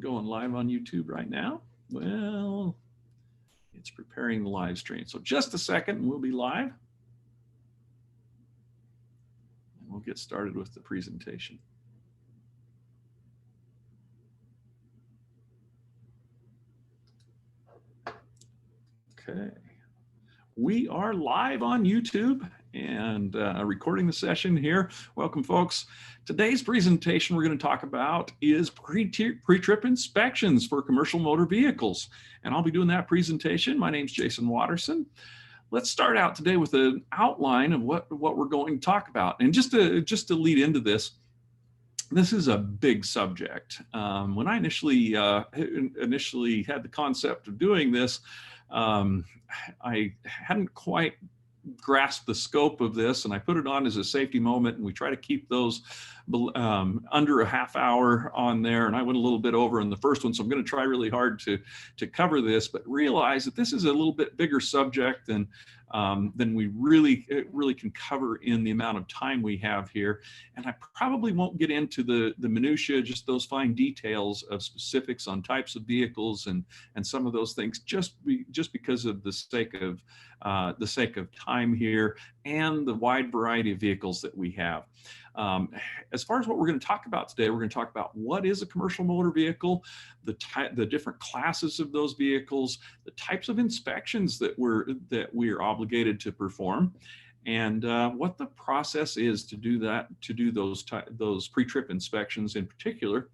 going live on YouTube right now? Well, it's preparing the live stream. So just a second and we'll be live. And we'll get started with the presentation. Okay. We are live on YouTube and recording the session here. Welcome, folks. Today's presentation we're going to talk about is pre-trip inspections for commercial motor vehicles. And I'll be doing that presentation. My name's Jason Watterson. Let's start out today with an outline of what we're going to talk about. And just to lead into this, this is a big subject. When I initially had the concept of doing this, I hadn't quite grasped the scope of this, and I put it on as a safety moment, and we try to keep those under a half hour on there, and I went a little bit over in the first one, so I'm going to try really hard to cover this, but realize that this is a little bit bigger subject than we really can cover in the amount of time we have here. And I probably won't get into the minutia, just those fine details of specifics on types of vehicles and some of those things, just because of the sake of time here and the wide variety of vehicles that we have. As far as what we're going to talk about today, we're going to talk about what is a commercial motor vehicle, the different classes of those vehicles, the types of inspections that we're obligated to perform, and what the process is to do those pre-trip inspections in particular,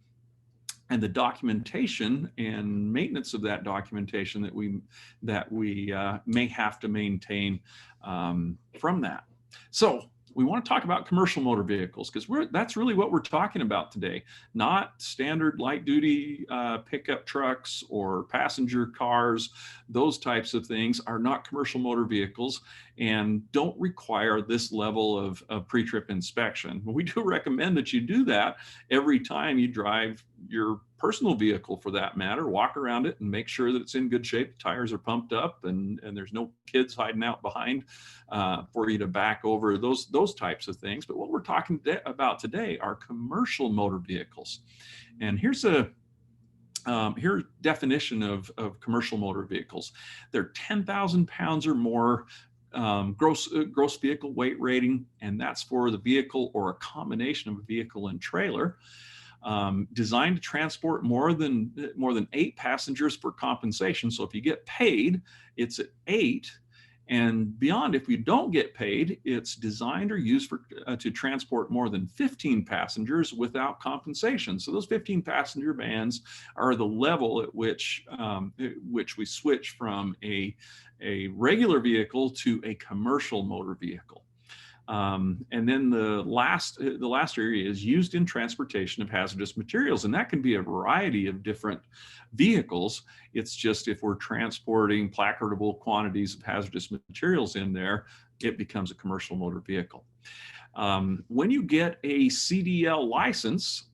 and the documentation and maintenance of that documentation that we may have to maintain from that. So we want to talk about commercial motor vehicles because that's really what we're talking about today, not standard light duty pickup trucks or passenger cars. Those types of things are not commercial motor vehicles and don't require this level of pre-trip inspection. We do recommend that you do that every time you drive your personal vehicle, for that matter. Walk around it and make sure that it's in good shape. The tires are pumped up and there's no kids hiding out behind for you to back over, those types of things. But what we're talking about today are commercial motor vehicles. And here's a definition of commercial motor vehicles. They're 10,000 pounds or more gross vehicle weight rating, and that's for the vehicle or a combination of a vehicle and trailer. Designed to transport more than 8 passengers for compensation. So if you get paid, it's at 8, and beyond, if you don't get paid, it's designed or used to transport more than 15 passengers without compensation. So those 15 passenger vans are the level at which we switch from a regular vehicle to a commercial motor vehicle. And then the last area is used in transportation of hazardous materials, and that can be a variety of different vehicles. It's just if we're transporting placardable quantities of hazardous materials in there, it becomes a commercial motor vehicle. When you get a CDL license,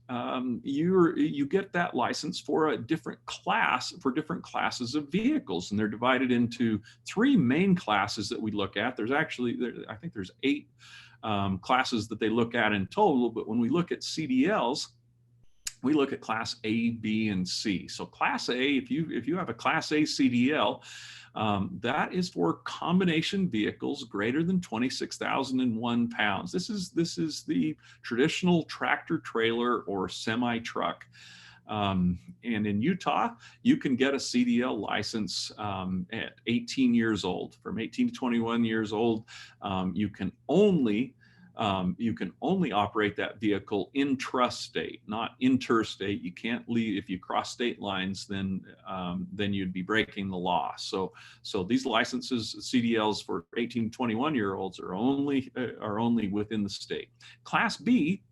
you get that license for a different class, for different classes of vehicles, and they're divided into 3 main classes that we look at. There's actually, I think there's 8 classes that they look at in total, but when we look at CDLs, we look at class A, B, and C. So class A, if you have a class A CDL, that is for combination vehicles greater than 26,001 pounds. This is the traditional tractor trailer or semi truck. And in Utah, you can get a CDL license at 18 years old. From 18 to 21 years old, you can only operate that vehicle intrastate, not interstate. You can't leave. If you cross state lines, then you'd be breaking the law. So these licenses, CDLs for 18 to 21 year olds, are only within the state. Class B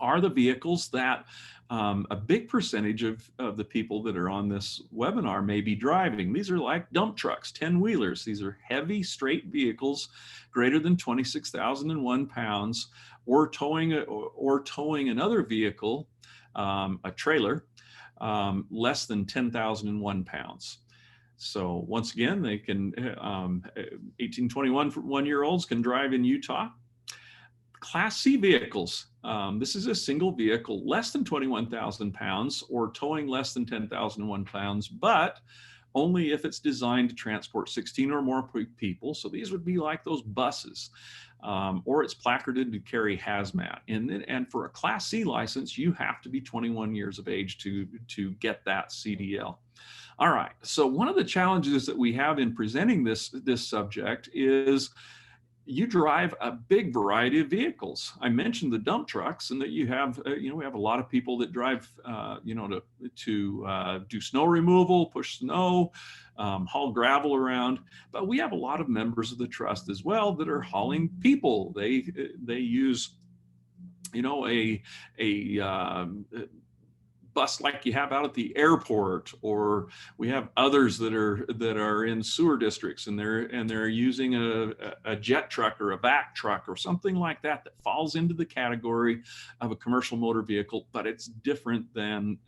are the vehicles that a big percentage of the people that are on this webinar may be driving. These are like dump trucks, 10-wheelers. These are heavy, straight vehicles greater than 26,001 pounds, or towing another vehicle, a trailer, less than 10,001 pounds. So once again, they can 18, 21 1-year-olds can drive in Utah. Class C vehicles, This is a single vehicle less than 21,000 pounds or towing less than 10,001 pounds, but only if it's designed to transport 16 or more people. So these would be like those buses, or it's placarded to carry hazmat. And for a Class C license, you have to be 21 years of age to get that CDL. All right, so one of the challenges that we have in presenting this subject is you drive a big variety of vehicles. I mentioned the dump trucks, and that you have, we have a lot of people that drive, to do snow removal, push snow, haul gravel around. But we have a lot of members of the trust as well that are hauling people. They use, a bus like you have out at the airport, or we have others that are in sewer districts, and they're using a jet truck or a vac truck or something like that falls into the category of a commercial motor vehicle, but it's different than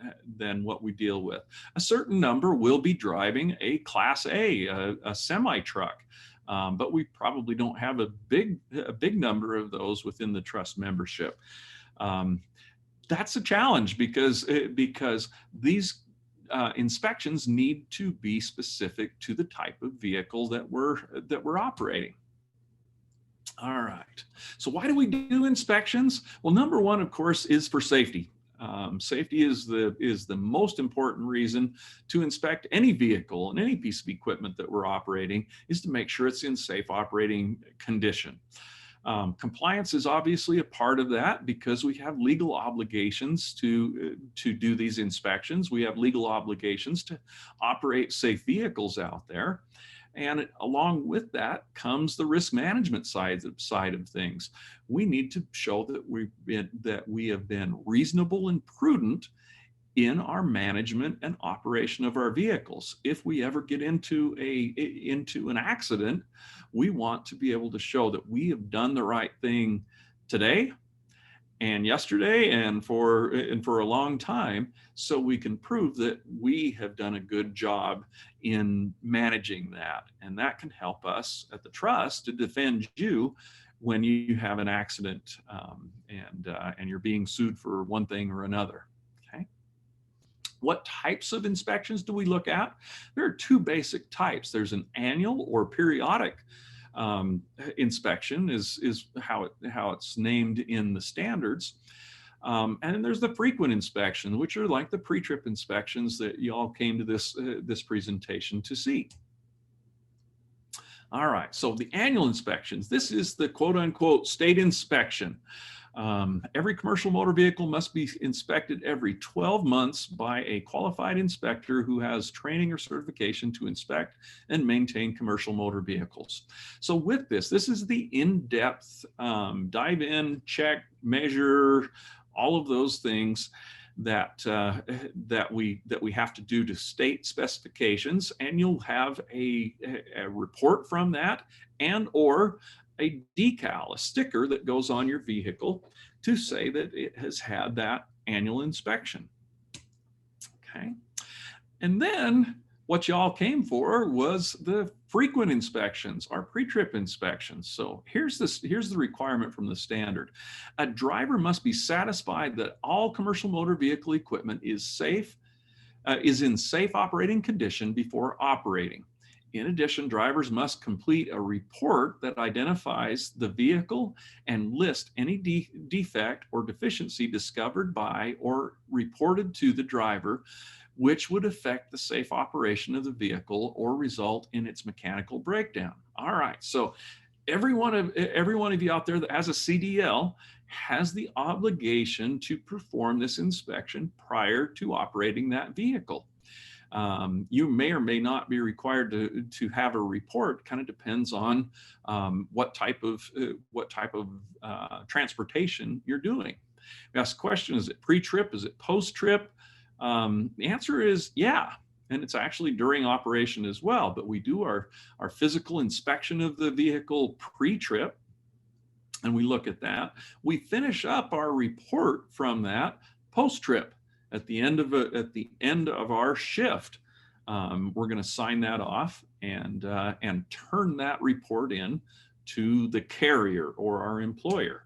what we deal with. A certain number will be driving a Class A, a semi truck. But we probably don't have a big number of those within the trust membership. That's a challenge because these inspections need to be specific to the type of vehicle that we're operating. All right. So why do we do inspections? Well, number one, of course, is for safety. Safety is the most important reason to inspect any vehicle and any piece of equipment that we're operating, is to make sure it's in safe operating condition. Compliance is obviously a part of that because we have legal obligations to do these inspections. We have legal obligations to operate safe vehicles out there. And along with that comes the risk management side of things. We need to show that we have been reasonable and prudent in our management and operation of our vehicles. If we ever get into an accident, we want to be able to show that we have done the right thing today and yesterday and for a long time, so we can prove that we have done a good job in managing that. And that can help us at the trust to defend you when you have an accident, and you're being sued for one thing or another. What types of inspections do we look at? There are two basic types. There's an annual or periodic inspection is how it's named in the standards. And then there's the frequent inspection, which are like the pre-trip inspections that you all came to this presentation to see. All right, so the annual inspections, this is the quote unquote state inspection. Every commercial motor vehicle must be inspected every 12 months by a qualified inspector who has training or certification to inspect and maintain commercial motor vehicles. So with this is the in-depth dive in, check, measure, all of those things that we have to do to state specifications, and you'll have a report from that, and or a decal, a sticker that goes on your vehicle to say that it has had that annual inspection. Okay. And then what y'all came for was the frequent inspections, our pre-trip inspections. So here's the requirement from the standard. A driver must be satisfied that all commercial motor vehicle equipment is in safe operating condition before operating. In addition, drivers must complete a report that identifies the vehicle and list any defect or deficiency discovered by or reported to the driver, which would affect the safe operation of the vehicle or result in its mechanical breakdown. All right, so every one of you out there that has a CDL has the obligation to perform this inspection prior to operating that vehicle. You may or may not be required to have a report. Kind of depends on what type of transportation you're doing. We ask the question: is it pre-trip? Is it post-trip? The answer is yeah, and it's actually during operation as well. But we do our physical inspection of the vehicle pre-trip, and we look at that. We finish up our report from that post-trip. At the end of our shift, we're going to sign that off and turn that report in to the carrier or our employer.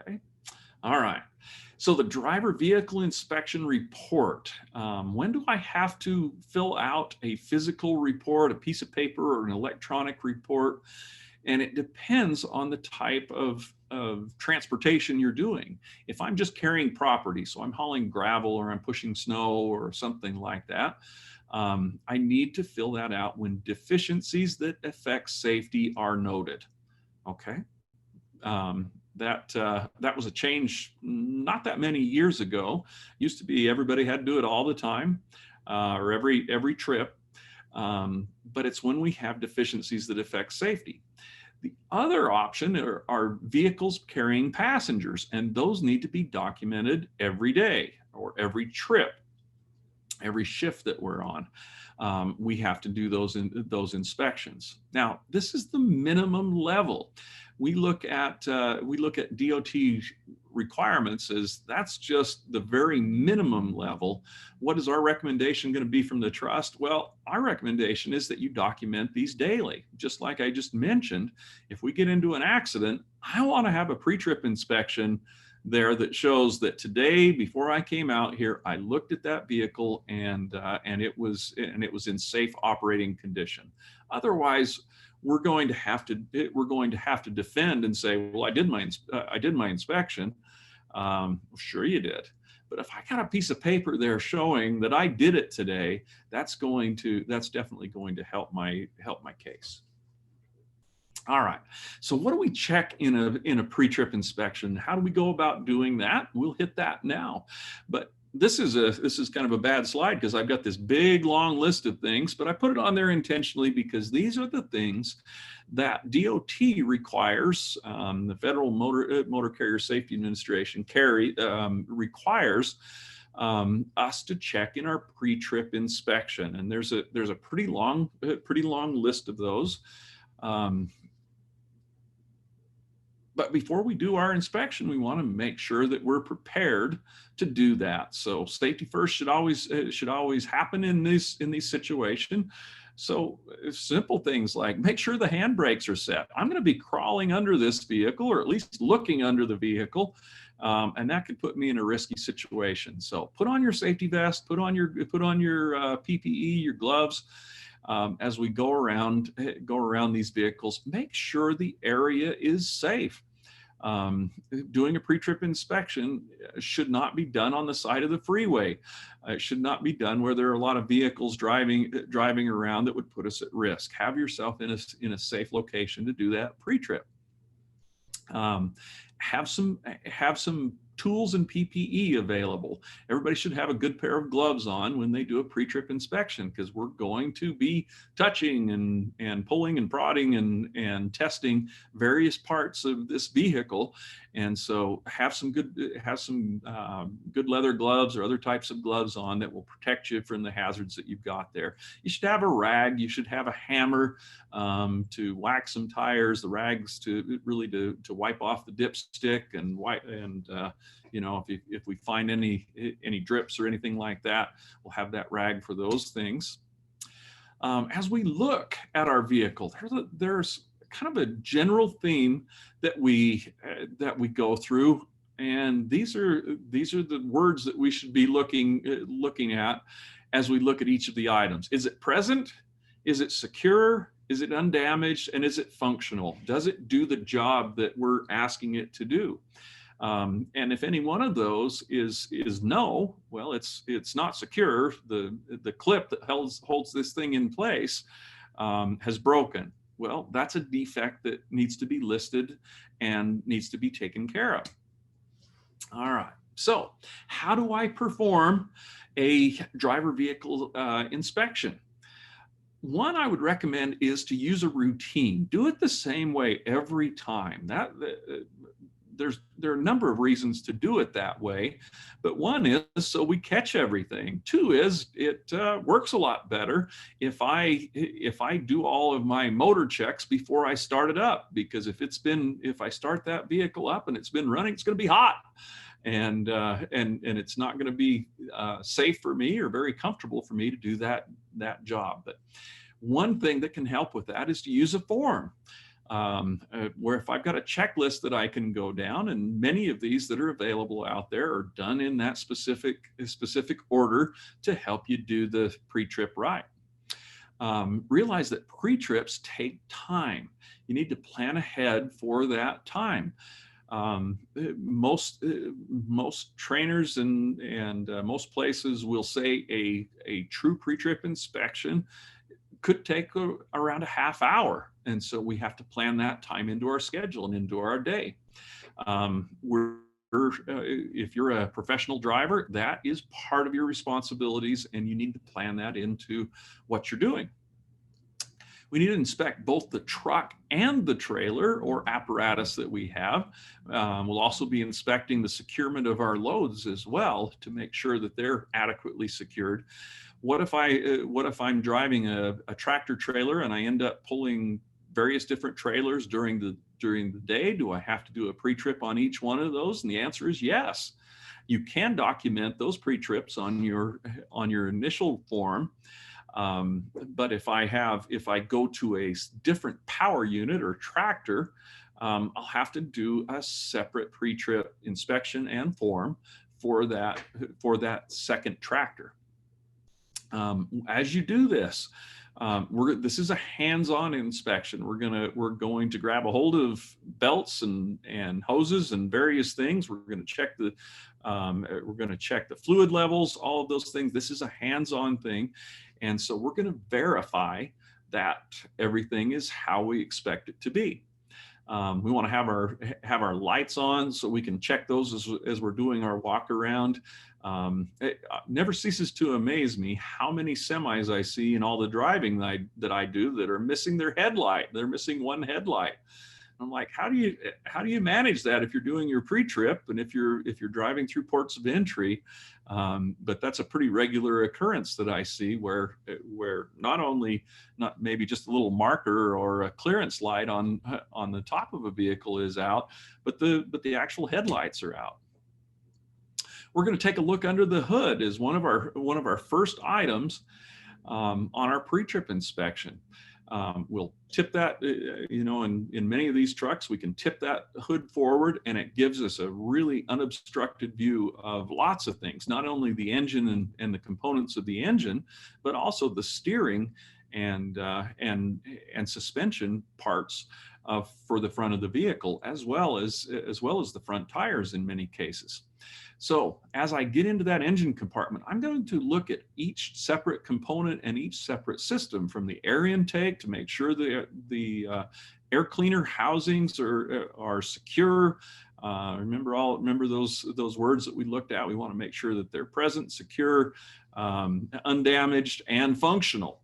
Okay. All right. So the driver vehicle inspection report, when do I have to fill out a physical report, a piece of paper, or an electronic report? And it depends on the type of transportation you're doing. If I'm just carrying property, so I'm hauling gravel or I'm pushing snow or something like that, I need to fill that out when deficiencies that affect safety are noted. Okay. That was a change not that many years ago. Used to be everybody had to do it all the time, or every trip. But it's when we have deficiencies that affect safety. The other option are vehicles carrying passengers, and those need to be documented every day or every trip, every shift that we're on. We have to do those inspections. Now, this is the minimum level. We look at DOT requirements as that's just the very minimum level. What is our recommendation going to be from the trust? Well, our recommendation is that you document these daily. Just like I just mentioned, if we get into an accident, I want to have a pre-trip inspection there that shows that today, before I came out here, I looked at that vehicle and it was in safe operating condition. Otherwise, we're going to have to defend and say, well, I did my inspection. Sure you did. But if I got a piece of paper there showing that I did it today, that's definitely going to help my case. All right. So what do we check in a pre-trip inspection? How do we go about doing that? We'll hit that now. But this is kind of a bad slide because I've got this big long list of things, but I put it on there intentionally because these are the things that DOT requires. The Federal Motor Carrier Safety Administration requires us to check in our pre-trip inspection, and there's a pretty long list of those. But before we do our inspection, we want to make sure that we're prepared to do that. So safety first should always happen in these situations. So simple things like make sure the handbrakes are set. I'm going to be crawling under this vehicle, or at least looking under the vehicle, and that could put me in a risky situation. So put on your safety vest, put on your PPE, your gloves. As we go around these vehicles, make sure the area is safe. Doing a pre-trip inspection should not be done on the side of the freeway. It should not be done where there are a lot of vehicles driving around that would put us at risk. Have yourself in a safe location to do that pre-trip. Have some tools and PPE available. Everybody should have a good pair of gloves on when they do a pre-trip inspection, because we're going to be touching and pulling and prodding and testing various parts of this vehicle. And so have some good leather gloves or other types of gloves on that will protect you from the hazards that you've got there. You should have a rag. You should have a hammer to wax some tires. The rags to wipe off the dipstick and if we find any drips or anything like that, we'll have that rag for those things. As we look at our vehicle, there's kind of a general theme that we go through, and these are the words that we should be looking at as we look at each of the items. Is it present? Is it secure? Is it undamaged? And is it functional? Does it do the job that we're asking it to do? And if any one of those is no, well, it's not secure. The clip that holds this thing in place has broken. Well, that's a defect that needs to be listed and needs to be taken care of. All right. So how do I perform a driver vehicle inspection? One I would recommend is to use a routine. Do it the same way every time. There are a number of reasons to do it that way, but one is so we catch everything. Two is it works a lot better if I do all of my motor checks before I start it up, because if I start that vehicle up and it's been running, it's going to be hot, and it's not going to be safe for me or very comfortable for me to do that job. But one thing that can help with that is to use a form. where if I've got a checklist that I can go down, and many of these that are available out there are done in that specific order to help you do the pre-trip right. Realize that pre-trips take time. You need to plan ahead for that time. Most trainers and most places will say a true pre-trip inspection could take around a half hour. And so we have to plan that time into our schedule and into our day. If you're a professional driver, that is part of your responsibilities, and you need to plan that into what you're doing. We need to inspect both the truck and the trailer or apparatus that we have. We'll also be inspecting the securement of our loads as well to make sure that they're adequately secured. What if I'm driving a tractor trailer and I end up pulling various different trailers during the day? Do I have to do a pre-trip on each one of those? And the answer is yes. You can document those pre-trips on your initial form. But if I go to a different power unit or tractor, I'll have to do a separate pre-trip inspection and form for that second tractor. As you do this, this is a hands-on inspection. We're going to grab a hold of belts and hoses and various things. We're going to check the fluid levels, all of those things. This is a hands-on thing. And so we're going to verify that everything is how we expect it to be. We want to have our lights on so we can check those as we're doing our walk around. It never ceases to amaze me how many semis I see in all the driving that I do that are missing their headlight. They're missing one headlight. I'm like, how do you manage that if you're doing your pre-trip and if you're driving through ports of entry? But that's a pretty regular occurrence that I see where not maybe just a little marker or a clearance light on the top of a vehicle is out, but the actual headlights are out. We're going to take a look under the hood as one of our first items on our pre-trip inspection. We'll tip that, in many of these trucks, we can tip that hood forward and it gives us a really unobstructed view of lots of things, not only the engine and the components of the engine, but also the steering and suspension parts for the front of the vehicle, as well as the front tires in many cases. So as I get into that engine compartment, I'm going to look at each separate component and each separate system, from the air intake to make sure the air cleaner housings are secure. Remember those words that we looked at. We want to make sure that they're present, secure, undamaged, and functional.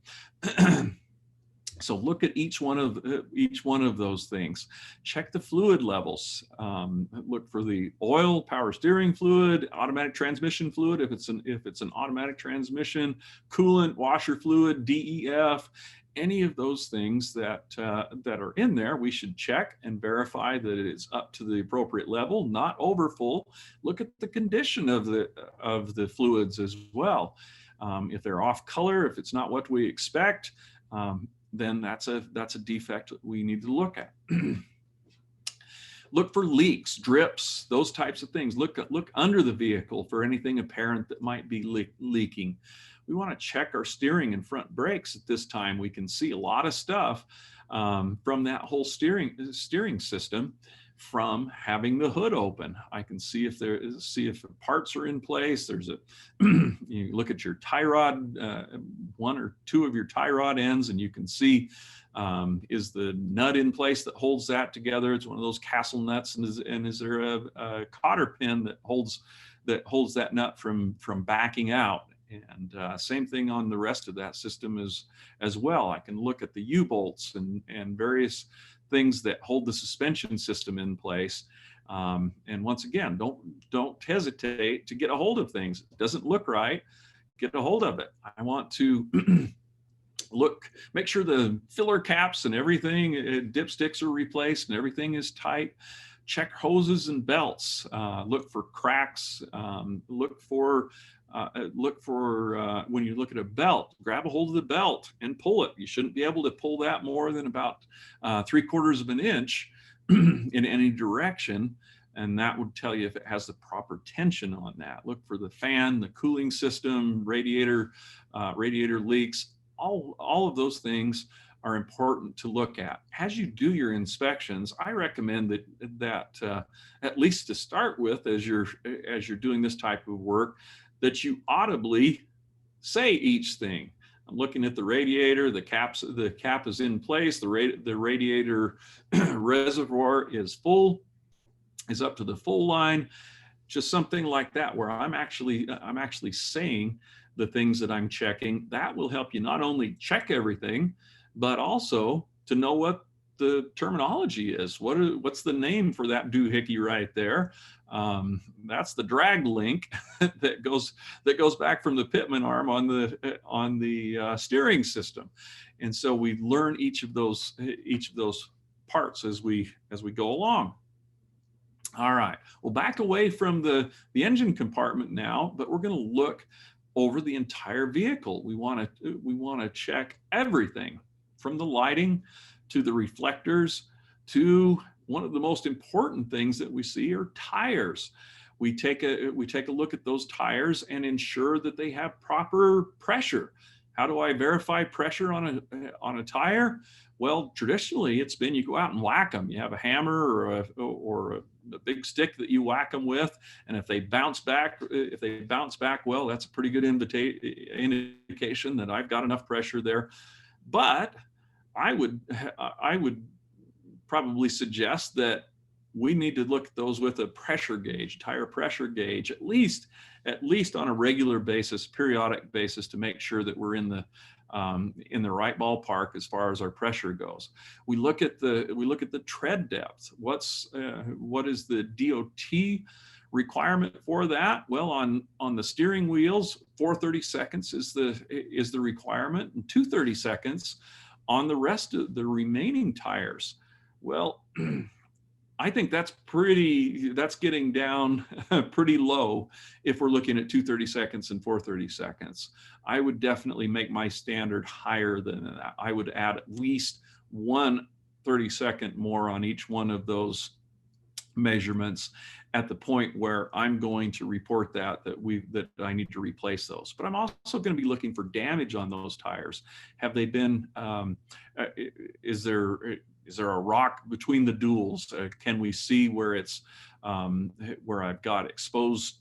So look at each one of those things. Check the fluid levels. Look for the oil, power steering fluid, automatic transmission fluid if it's an automatic transmission, coolant, washer fluid, DEF. Any of those things that are in there, we should check and verify that it is up to the appropriate level, not over full. Look at the condition of the fluids as well. If they're off color, if it's not what we expect, then that's a defect that we need to look at. Look for leaks, drips, those types of things. Look under the vehicle for anything apparent that might be leaking. We want to check our steering and front brakes at this time. We can see a lot of stuff from that whole steering system from having the hood open. I can see if the parts are in place. You look at your tie rod, one or two of your tie rod ends, and you can see is the nut in place that holds that together. It's one of those castle nuts, and is there a cotter pin that holds that nut from backing out? And same thing on the rest of that system as well. I can look at the U-bolts and various things that hold the suspension system in place. And once again, don't hesitate to get a hold of things. It doesn't look right, get a hold of it. I want to make sure the filler caps and everything, dipsticks are replaced and everything is tight. Check hoses and belts. Look for cracks. Look for Look for when you look at a belt, grab a hold of the belt and pull it. You shouldn't be able to pull that more than about 3/4 of an inch in any direction. And that would tell you if it has the proper tension on that. Look for the fan, the cooling system, radiator leaks. All of those things are important to look at. As you do your inspections, I recommend that at least to start with, as you're doing this type of work, that you audibly say each thing. I'm looking at the radiator, the cap is in place, the radiator reservoir is up to the full line, just something like that, where I'm actually saying the things that I'm checking. That will help you not only check everything, but also to know what the terminology is. What's the name for that doohickey right there? That's the drag link that goes back from the pitman arm on the steering system. And so we learn each of those parts as we go along. All right, we'll back away from the engine compartment now, but we're going to look over the entire vehicle. We want to check everything from the lighting to the reflectors to one of the most important things that we see are tires. We take a look at those tires and ensure that they have proper pressure. How do I verify pressure on a tire? Well, traditionally it's been you go out and whack them. You have a hammer or a big stick that you whack them with, and if they bounce back well, that's a pretty good indication that I've got enough pressure there. But I would probably suggest that we need to look at those with a pressure gauge, tire pressure gauge, at least on a regular basis, periodic basis, to make sure that we're in the right ballpark as far as our pressure goes. We look at the tread depth. What is the DOT requirement for that? Well, on the steering wheels, 4/30 seconds is the requirement, and 2/30 seconds on the rest of the remaining tires. Well, I think that's getting down pretty low if we're looking at 2/30 seconds and 4/30 seconds. I would definitely make my standard higher than that. I would add at least 1 30-second more on each one of those measurements at the point where I'm going to report that I need to replace those. But I'm also going to be looking for damage on those tires. Have they been, is there a rock between the duals? Can we see where it's where I've got exposed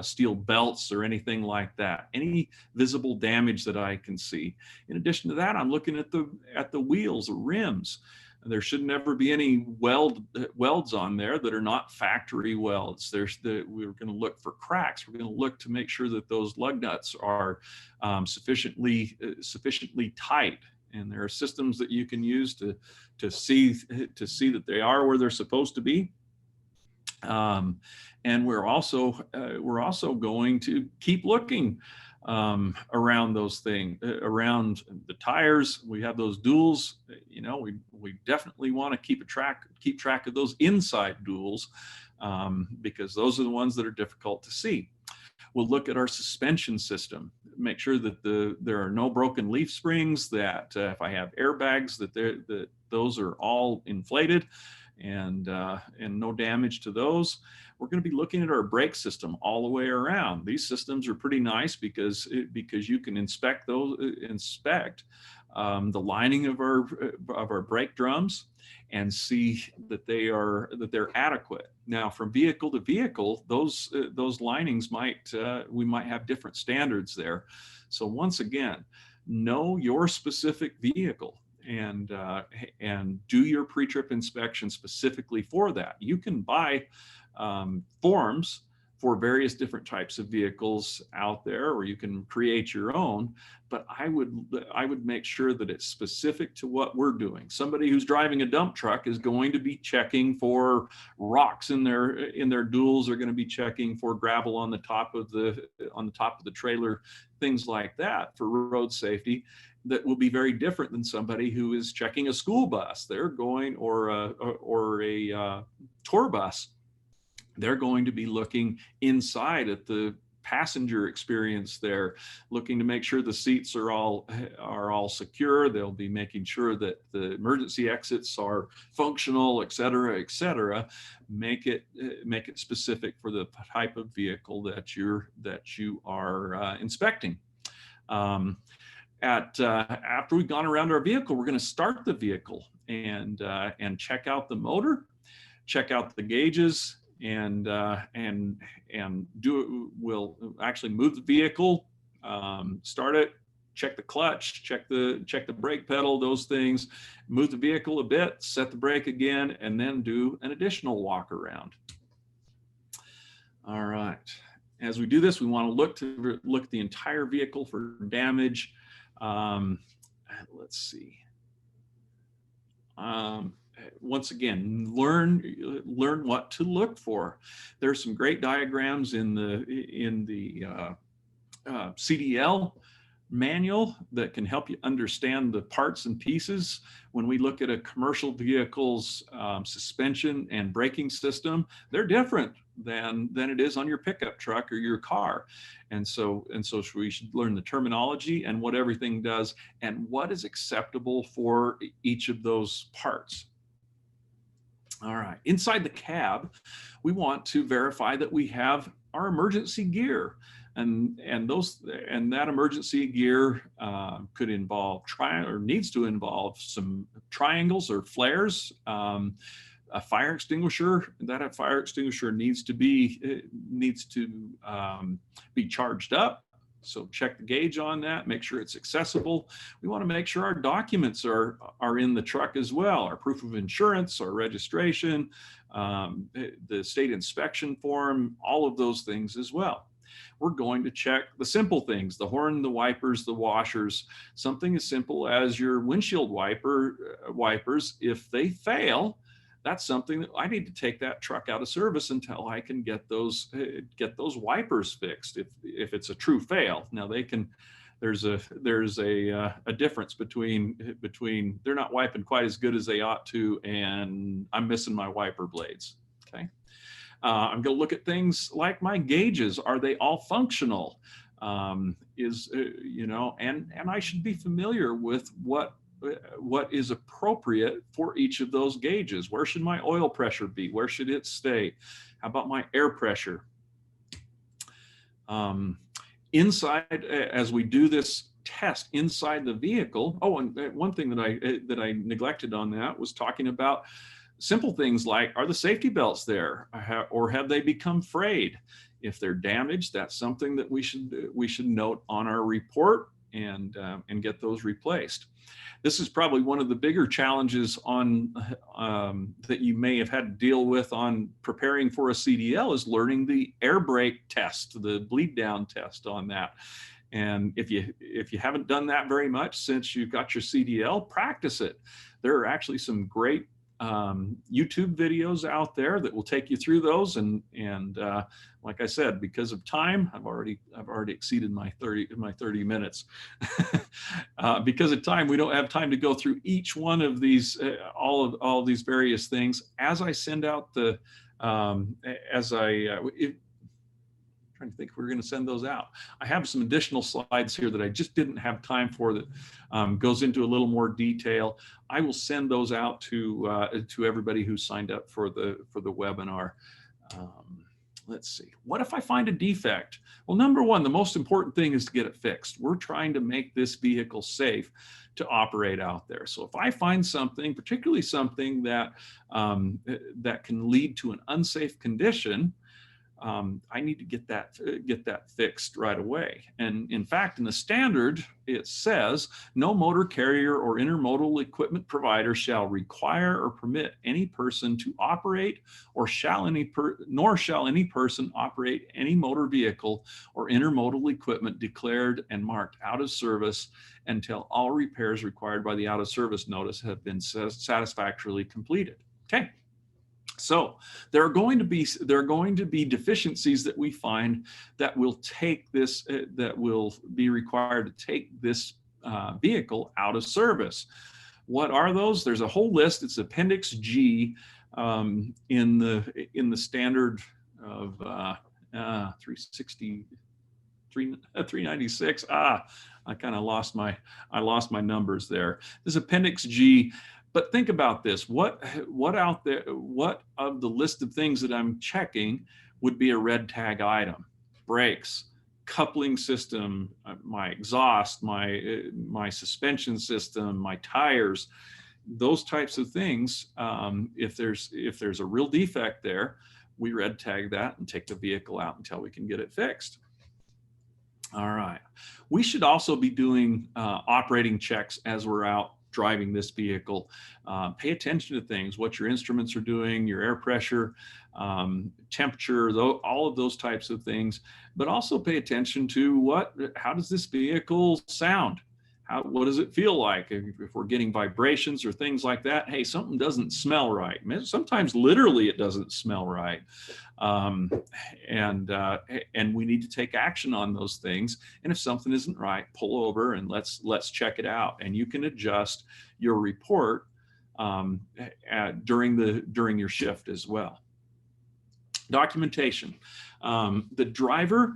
steel belts or anything like that? Any visible damage that I can see. In addition to that, I'm looking at the wheels, the rims. There should never be any welds on there that are not factory welds. We're going to look for cracks. We're going to look to make sure that those lug nuts are sufficiently tight. And there are systems that you can use to see that they are where they're supposed to be. And we're also going to keep looking around those things, around the tires. We have those duals. We definitely want to keep track of those inside duals because those are the ones that are difficult to see. We'll look at our suspension system, make sure that there are no broken leaf springs, that if I have airbags, that those are all inflated and no damage to those. We're going to be looking at our brake system all the way around. These systems are pretty nice because you can inspect the lining of our brake drums and see that they're adequate. Now, from vehicle to vehicle, those linings we might have different standards there. So once again, know your specific vehicle and do your pre-trip inspection specifically for that. You can buy forms for various different types of vehicles out there, or you can create your own, but I would make sure that it's specific to what we're doing. Somebody who's driving a dump truck is going to be checking for rocks in their duals. They're going to be checking for gravel on the top of the trailer, things like that for road safety. That will be very different than somebody who is checking a school bus. They're going or a tour bus. They're going to be looking inside at the passenger experience there, looking to make sure the seats are all secure. They'll be making sure that the emergency exits are functional, et cetera, et cetera. Make it specific for the type of vehicle that you are inspecting. After we've gone around our vehicle, we're going to start the vehicle and check out the motor, check out the gauges, and we'll actually move the vehicle, start it, check the clutch, check the brake pedal, those things, move the vehicle a bit, set the brake again, and then do an additional walk around. All right. As we do this, we want to look at the entire vehicle for damage. Let's see. Once again, learn what to look for. There's some great diagrams in the CDL manual that can help you understand the parts and pieces. When we look at a commercial vehicle's suspension and braking system, they're different than it is on your pickup truck or your car. And so we should learn the terminology and what everything does and what is acceptable for each of those parts. All right, inside the cab, we want to verify that we have our emergency gear. And that emergency gear could involve needs to involve some triangles or flares, a fire extinguisher. That fire extinguisher needs to be charged up. So check the gauge on that, make sure it's accessible. We want to make sure our documents are in the truck as well, our proof of insurance, our registration, the state inspection form, all of those things as well. We're going to check the simple things, the horn, the wipers, the washers, something as simple as your windshield wipers. If they fail, that's something that I need to take that truck out of service until I can get those wipers fixed. If it's a true fail, now there's a difference between they're not wiping quite as good as they ought to, and I'm missing my wiper blades. Okay, I'm going to look at things like my gauges. Are they all functional? And I should be familiar with what is appropriate for each of those gauges. Where should my oil pressure be? Where should it stay? How about my air pressure? Inside, as we do this test inside the vehicle, and one thing that I neglected on that was talking about simple things like, are the safety belts there, or have they become frayed? If they're damaged, that's something that we should note on our report and get those replaced. This is probably one of the bigger challenges that you may have had to deal with on preparing for a CDL, is learning the air brake test, the bleed down test on that. And if you haven't done that very much since you've got your CDL, practice it. There are actually some great YouTube videos out there that will take you through those, and like I said, because of time, I've already exceeded my 30 minutes. Because of time, we don't have time to go through each one of these all of these various things. As I send out the trying to think if we're going to send those out. I have some additional slides here that I just didn't have time for, that goes into a little more detail. I will send those out to everybody who signed up for the webinar. Let's see. What if I find a defect? Well, number one, the most important thing is to get it fixed. We're trying to make this vehicle safe to operate out there. So if I find something, particularly something that can lead to an unsafe condition, I need to get that fixed right away. And in fact, in the standard, it says no motor carrier or intermodal equipment provider shall require or permit any person to operate, nor shall any person operate any motor vehicle or intermodal equipment declared and marked out of service until all repairs required by the out of service notice have been satisfactorily completed. Okay. So there are going to be deficiencies that we find that will be required to take this vehicle out of service. What are those? There's a whole list. It's Appendix G in the standard of 360. 396. I kind of lost my numbers there. This is Appendix G. But think about this. What out there, what of the list of things that I'm checking would be a red tag item? Brakes, coupling system, my exhaust, my suspension system, my tires, those types of things. If there's a real defect there, we red tag that and take the vehicle out until we can get it fixed. All right. We should also be doing operating checks as we're out driving this vehicle. Pay attention to things, what your instruments are doing, your air pressure, temperature, all of those types of things, but also pay attention to how does this vehicle sound? What does it feel like? If we're getting vibrations or things like that, hey, something doesn't smell right. Sometimes literally it doesn't smell right. And we need to take action on those things. And if something isn't right, pull over and let's check it out. And you can adjust your report during your shift as well. Documentation. The driver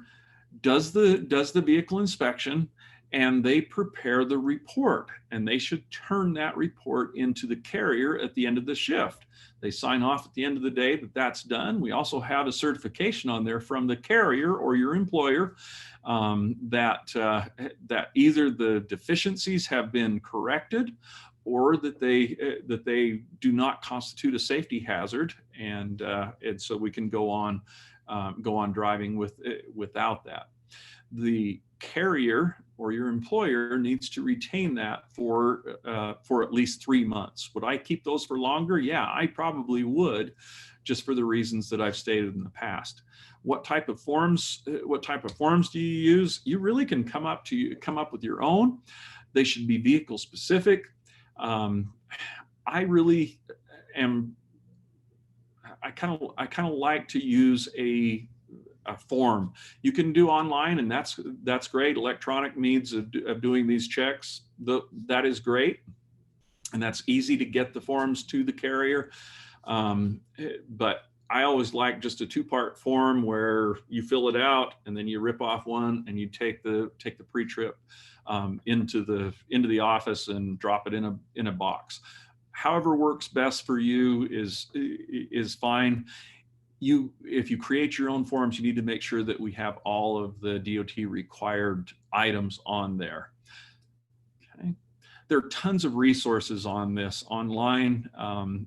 does the vehicle inspection, and they prepare the report, and they should turn that report into the carrier at the end of the shift. They sign off at the end of the day that that's done. We also have a certification on there from the carrier or your employer that either the deficiencies have been corrected or that they do not constitute a safety hazard, and so we can go on driving without that. The carrier or your employer needs to retain that for at least 3 months. Would I keep those for longer? Yeah, I probably would, just for the reasons that I've stated in the past. What type of forms do you use? You really can come up with your own. They should be vehicle specific. I really am. I kind of like to use a form. You can do online, and that's great. Electronic means of doing these checks, that is great, and that's easy to get the forms to the carrier. But I always like just a 2-part form where you fill it out and then you rip off one and you take the pre-trip into the office and drop it in a box. However works best for you is fine. If you create your own forms, you need to make sure that we have all of the DOT required items on there. Okay. There are tons of resources on this online.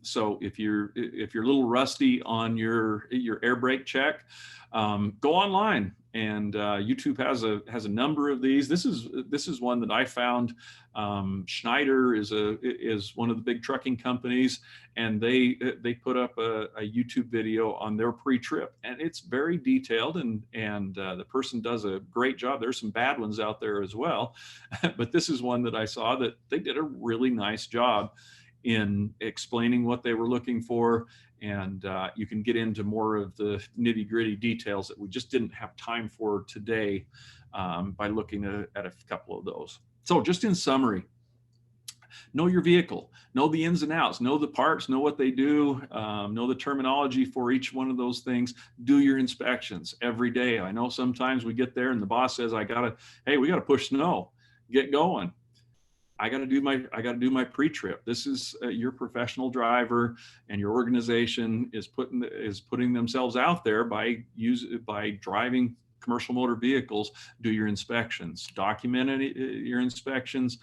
So if you're a little rusty on your air brake check, go online. And YouTube has a number of these. This is one that I found. Schneider is one of the big trucking companies, and they put up a YouTube video on their pre-trip, and it's very detailed, and the person does a great job. There's some bad ones out there as well, but this is one that I saw that they did a really nice job in explaining what they were looking for. And you can get into more of the nitty-gritty details that we just didn't have time for today by looking at a couple of those. So just in summary, know your vehicle, know the ins and outs, know the parts, know what they do, know the terminology for each one of those things. Do your inspections every day. I know sometimes we get there and the boss says, hey, we got to push snow, get going. I got to do my pre-trip. This is your professional driver, and your organization is putting themselves out there by driving commercial motor vehicles. Do your inspections, document your inspections,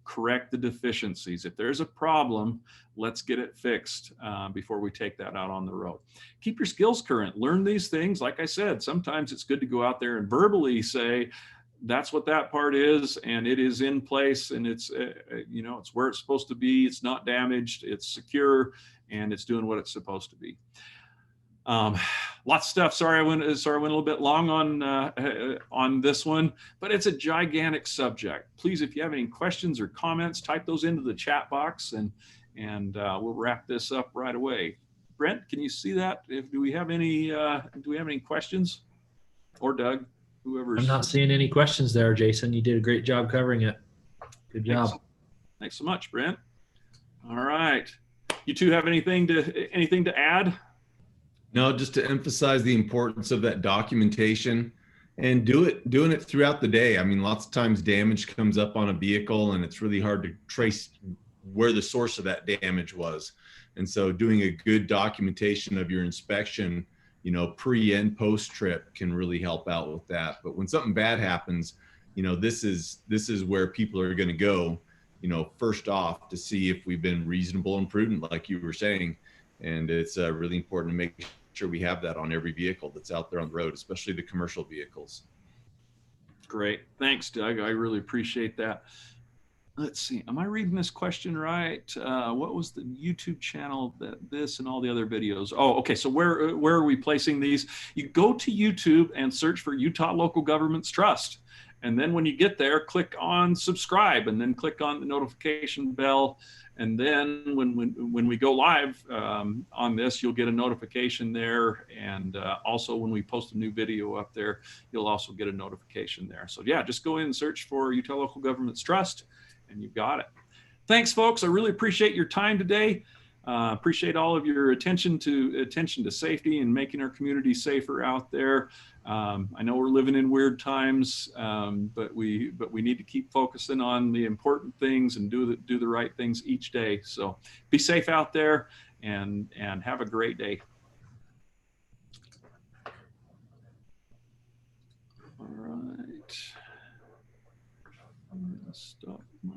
correct the deficiencies. If there's a problem, let's get it fixed before we take that out on the road. Keep your skills current. Learn these things. Like I said, sometimes it's good to go out there and verbally say, that's what that part is, and it is in place, and it's it's where it's supposed to be. It's not damaged, it's secure, and it's doing what it's supposed to be. Lots of stuff. Sorry I went a little bit long on this one, but it's a gigantic subject. Please, if you have any questions or comments, type those into the chat box, and we'll wrap this up right away. Brent, can you see that? Do we have any questions? Or Doug? Whoever's... I'm not seeing any questions there, Jason. You did a great job covering it. Good job. Thanks so much, Brent. All right. You two have anything to add? No, just to emphasize the importance of that documentation And doing it throughout the day. I mean, lots of times damage comes up on a vehicle and it's really hard to trace where the source of that damage was. And so doing a good documentation of your inspection, you know, pre and post trip can really help out with that. But when something bad happens, you know, this is where people are going to go, you know, first off to see if we've been reasonable and prudent, like you were saying. And it's really important to make sure we have that on every vehicle that's out there on the road, especially the commercial vehicles. Great. Thanks, Doug. I really appreciate that. Let's see. Am I reading this question right? What was the YouTube channel that this and all the other videos? Oh, okay. So where are we placing these? You go to YouTube and search for Utah Local Governments Trust. And then when you get there, click on subscribe and then click on the notification bell. And then when we go live on this, you'll get a notification there. And also when we post a new video up there, you'll also get a notification there. So yeah, just go in and search for Utah Local Governments Trust and you've got it. Thanks, folks. I really appreciate your time today. Appreciate all of your attention to safety and making our community safer out there. I know we're living in weird times, but we need to keep focusing on the important things and do the right things each day. So be safe out there and have a great day. All right. I'm gonna stop my